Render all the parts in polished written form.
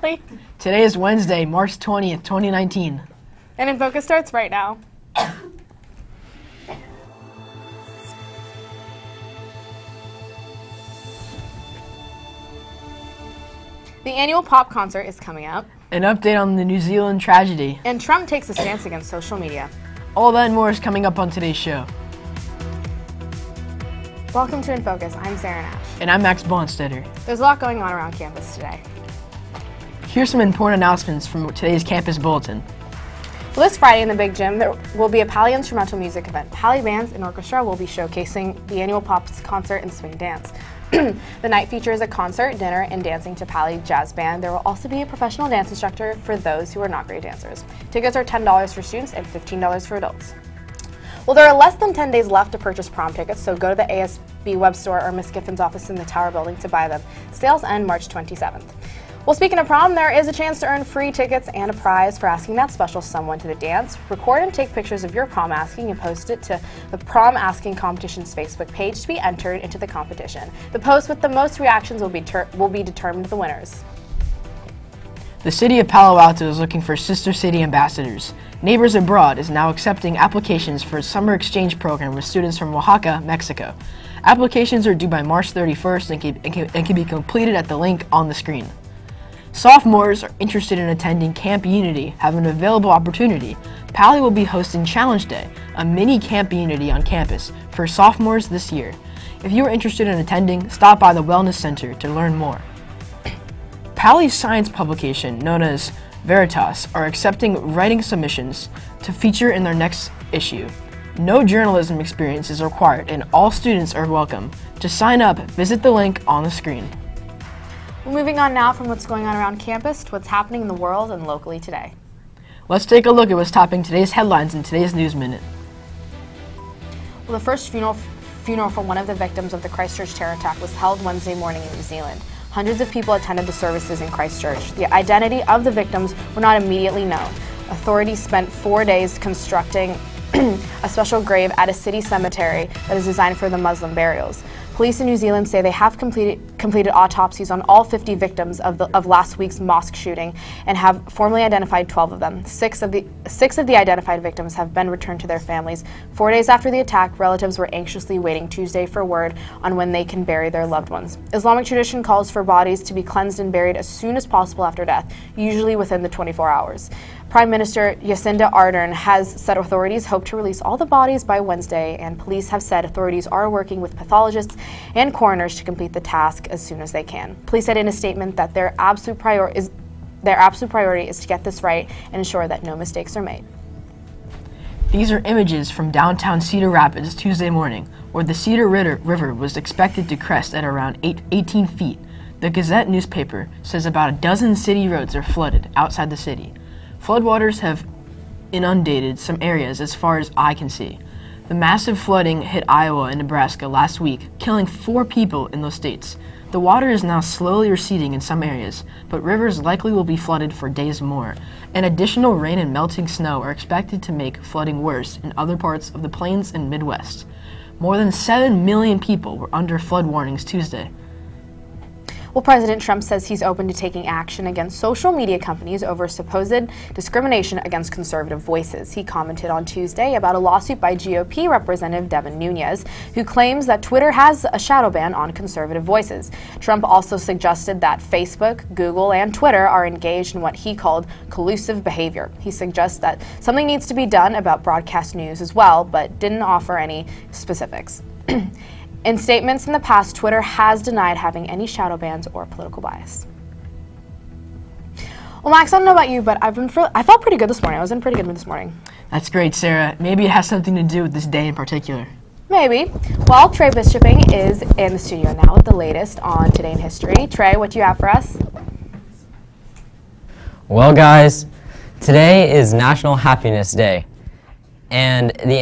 Allie. Today is Wednesday, March 20th, 2019. And INFocus starts right now. The annual pop concert is coming up. An update on the New Zealand tragedy. And Trump takes a stance against social media. All that and more is coming up on today's show. Welcome to INFocus. I'm Sarah Nash. And I'm Max Bonstetter. There's a lot going on around campus today. Here's some important announcements from today's campus bulletin. Well, this Friday in the Big Gym, there will be a Pali instrumental music event. Pali bands and orchestra will be showcasing the annual pop concert and swing dance. The night features a concert, dinner, and dancing to Pali jazz band. There will also be a professional dance instructor for those who are not great dancers. Tickets are $10 for students and $15 for adults. Well, there are less than 10 days left to purchase prom tickets, so go to the ASB web store or Miss Giffin's office in the Tower building to buy them. Sales end March 27th. Well, speaking of prom, there is a chance to earn free tickets and a prize for asking that special someone to the dance. Record and take pictures of your prom asking and post it to the Prom Asking Competition's Facebook page to be entered into the competition. The post with the most reactions will be determined the winners. The city of Palo Alto is looking for sister city ambassadors. Neighbors Abroad is now accepting applications for a summer exchange program with students from Oaxaca, Mexico. Applications are due by March 31st and can be completed at the link on the screen. Sophomores are interested in attending Camp Unity have an available opportunity. Pali will be hosting Challenge Day, a mini Camp Unity on campus for sophomores this year. If you are interested in attending, stop by the Wellness Center to learn more. Pali's science publication, known as Veritas, are accepting writing submissions to feature in their next issue. No journalism experience is required and all students are welcome. To sign up, visit the link on the screen. Well, moving on now from what's going on around campus to what's happening in the world and locally today. Let's take a look at what's topping today's headlines in today's News Minute. Well, the first funeral for one of the victims of the Christchurch terror attack was held Wednesday morning in New Zealand. Hundreds of people attended the services in Christchurch. The identity of the victims were not immediately known. Authorities spent 4 days constructing a special grave at a city cemetery that is designed for the Muslim burials. Police in New Zealand say they have completed autopsies on all 50 victims of last week's mosque shooting and have formally identified 12 of them. Six of the identified victims have been returned to their families. 4 days after the attack, relatives were anxiously waiting Tuesday for word on when they can bury their loved ones. Islamic tradition calls for bodies to be cleansed and buried as soon as possible after death, usually within the 24 hours. Prime Minister Jacinda Ardern has said authorities hope to release all the bodies by Wednesday, and police have said authorities are working with pathologists and coroners to complete the task as soon as they can. Police said in a statement that their absolute priority is to get this right and ensure that no mistakes are made. These are images from downtown Cedar Rapids Tuesday morning, where the Cedar River was expected to crest at around 18 feet. The Gazette newspaper says about a dozen city roads are flooded outside the city. Floodwaters have inundated some areas as far as eye can see. The massive flooding hit Iowa and Nebraska last week, killing 4 people in those states. The water is now slowly receding in some areas, but rivers likely will be flooded for days more. And additional rain and melting snow are expected to make flooding worse in other parts of the plains and Midwest. More than 7 million people were under flood warnings Tuesday. Well, President Trump says he's open to taking action against social media companies over supposed discrimination against conservative voices. He commented on Tuesday about a lawsuit by GOP Representative Devin Nunes, who claims that Twitter has a shadow ban on conservative voices. Trump also suggested that Facebook, Google, and Twitter are engaged in what he called collusive behavior. He suggests that something needs to be done about broadcast news as well, but didn't offer any specifics. In statements in the past, Twitter has denied having any shadow bans or political bias. Well, Max, I don't know about you, but I felt pretty good this morning. I was in a pretty good mood this morning. That's great, Sarah. Maybe it has something to do with this day in particular. Maybe. Well, Trey Bischoping is in the studio now with the latest on Today in History. Trey, what do you have for us? Well, guys, today is National Happiness Day. And the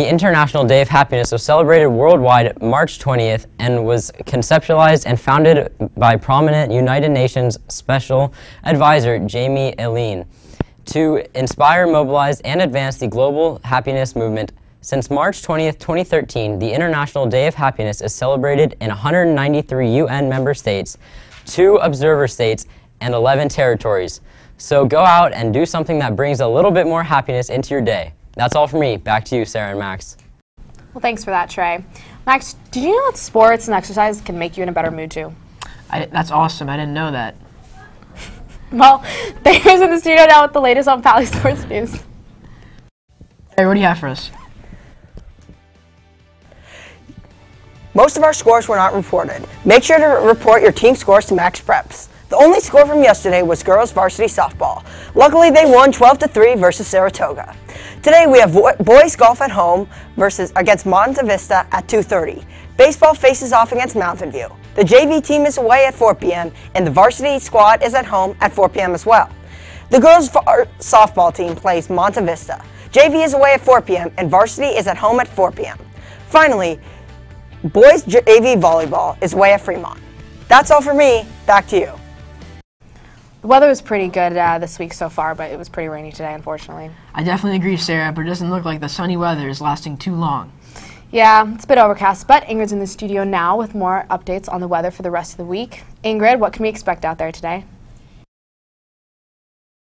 International Day of Happiness was celebrated worldwide March 20th and was conceptualized and founded by prominent United Nations Special Advisor Jamie Alene to inspire, mobilize, and advance the global happiness movement. Since March 20th, 2013, the International Day of Happiness is celebrated in 193 UN member states, 2 observer states, and 11 territories. So go out and do something that brings a little bit more happiness into your day. That's all for me. Back to you, Sarah and Max. Well, thanks for that, Trey. Max, did you know that sports and exercise can make you in a better mood too? That's awesome. I didn't know that. Well, Baker's in the studio now with the latest on Pally Sports News. Hey, what do you have for us? Most of our scores were not reported. Make sure to report your team scores to Max Preps. The only score from yesterday was girls varsity softball. Luckily, they won 12-3 versus Saratoga. Today we have boys golf at home against Monte Vista at 2:30. Baseball faces off against Mountain View. The JV team is away at 4 p.m. and the varsity squad is at home at 4 p.m. as well. The girls softball team plays Monte Vista. JV is away at 4 p.m. and varsity is at home at 4 p.m. Finally, boys JV volleyball is away at Fremont. That's all for me. Back to you. The weather was pretty good this week so far, but it was pretty rainy today, unfortunately. I definitely agree, Sarah, but it doesn't look like the sunny weather is lasting too long. Yeah, it's a bit overcast, but Ingrid's in the studio now with more updates on the weather for the rest of the week. Ingrid, what can we expect out there today?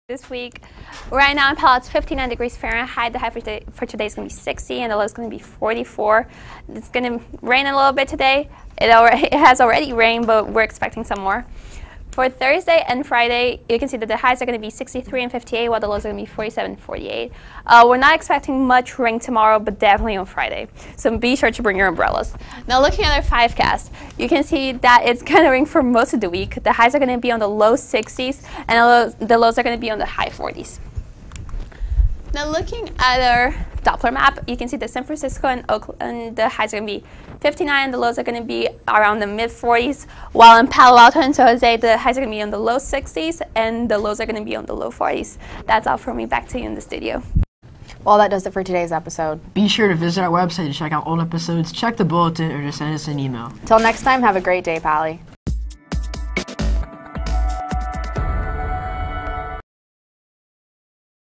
This week, right now in Palo, it's 59 degrees Fahrenheit. The high for today is going to be 60 and the low is going to be 44. It's going to rain a little bit today. It has already rained, but we're expecting some more. For Thursday and Friday, you can see that the highs are going to be 63 and 58, while the lows are going to be 47 and 48. We're not expecting much rain tomorrow, but definitely on Friday. So be sure to bring your umbrellas. Now looking at our 5cast, you can see that it's going to rain for most of the week. The highs are going to be on the low 60s, and the lows are going to be on the high 40s. Now looking at our Doppler map, you can see that San Francisco and Oakland, the highs are going to be 59 and the lows are going to be around the mid-40s, while in Palo Alto and San Jose, the highs are going to be on the low 60s and the lows are going to be on the low 40s. That's all from me. Back to you in the studio. Well, that does it for today's episode. Be sure to visit our website to check out old episodes, check the bulletin, or just send us an email. Till next time, have a great day, Pally.